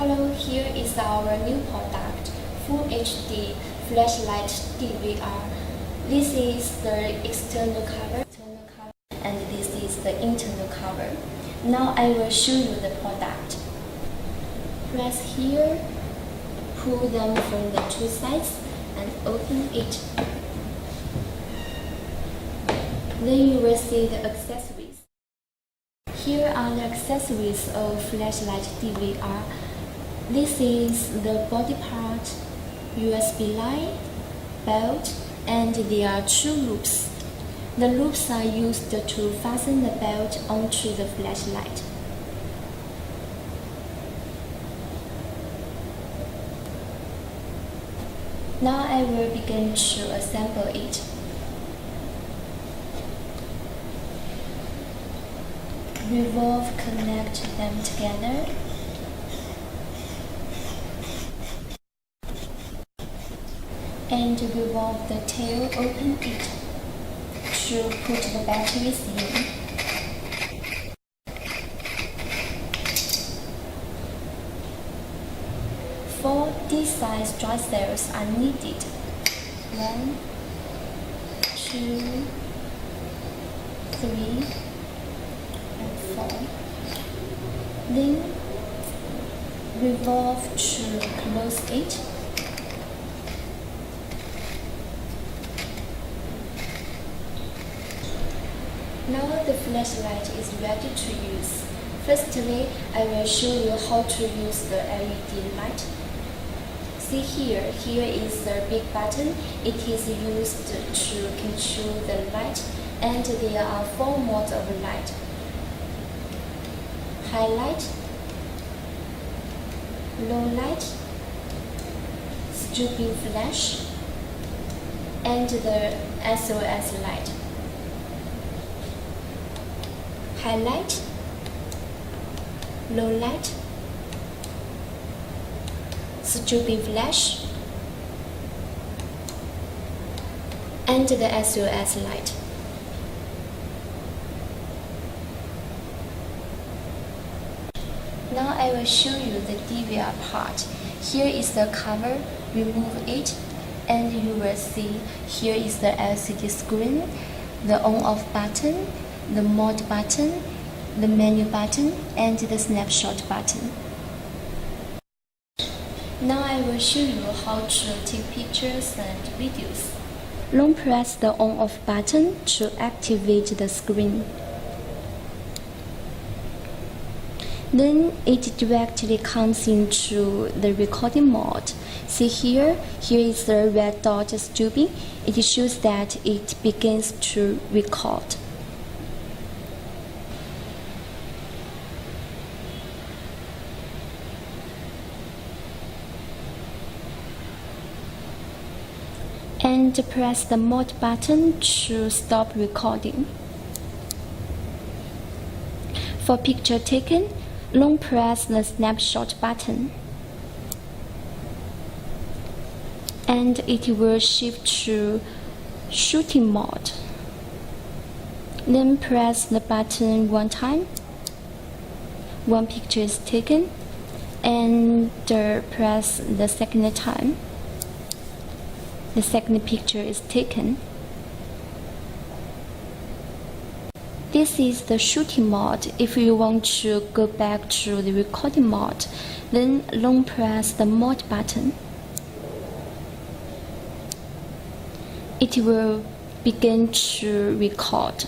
Hello, here is our new product, Full HD flashlight DVR. This is the external cover, and this is the internal cover. Now I will show you the product. Press here, pull them from the two sides, and open it. Then you will see the accessories. Here are the accessories of flashlight DVR. This is the body part, USB line, belt, and there are two loops. The loops are used to fasten the belt onto the flashlight. Now I will begin to assemble it. Revolve, connect them together. And revolve the tail, open it to put the batteries in. Four D-size dry cells are needed. 1, 2, 3, and 4. Then revolve to close it. Now the flashlight is ready to use. Firstly, I will show you how to use the LED light. See here is the big button. It is used to control the light, and there are 4 modes of light. Highlight, low light, stopping flash, and the SOS light. Highlight, low light, stopping flash, and the SOS light. Now I will show you the DVR part. Here is the cover, remove it, and you will see here is the LCD screen, the on-off button, the mode button, the menu button, and the snapshot button. Now I will show you how to take pictures and videos. Long press the on-off button to activate the screen. Then it directly comes into the recording mode. See here is the red dot stopping. It shows that it begins to record. And press the mode button to stop recording. For picture taken, long press the snapshot button, and it will shift to shooting mode. Then press the button one time. One picture is taken, and press the second time. The second picture is taken. This is the shooting mode. If you want to go back to the recording mode, then long press the mode button. It will begin to record.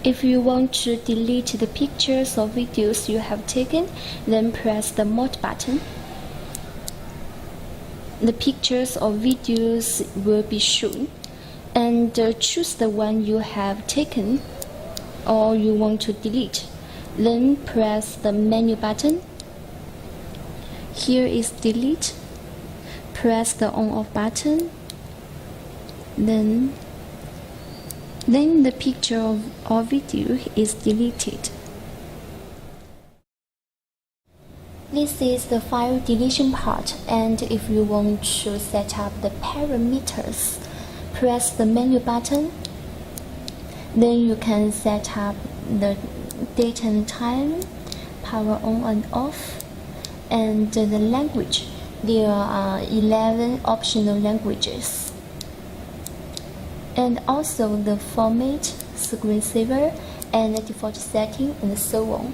If you want to delete the pictures or videos you have taken, then press the mode button. The pictures or videos will be shown, and choose the one you have taken or you want to delete. Then press the menu button. Here is delete. Press the on-off button. Then the picture or video is deleted. This is the file deletion part, and if you want to set up the parameters, press the menu button. Then you can set up the date and time, power on and off, and the language. There are 11 optional languages, and also the format, screensaver, and the default setting, and so on.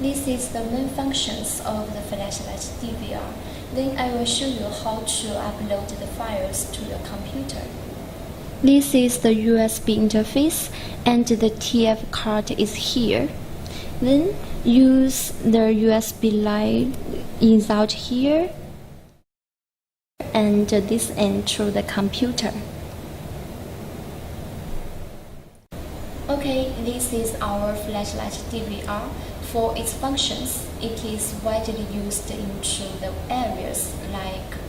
This is the main functions of the flashlight DVR. Then I will show you how to upload the files to the computer. This is the USB interface, and the TF card is here. Then use the USB line insert here, and this end to the computer. Okay, this is our flashlight DVR. For its functions, it is widely used into the areas like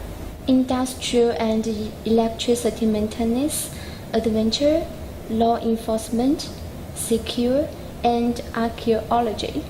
industrial and electricity maintenance, adventure, law enforcement, secure, and archaeology.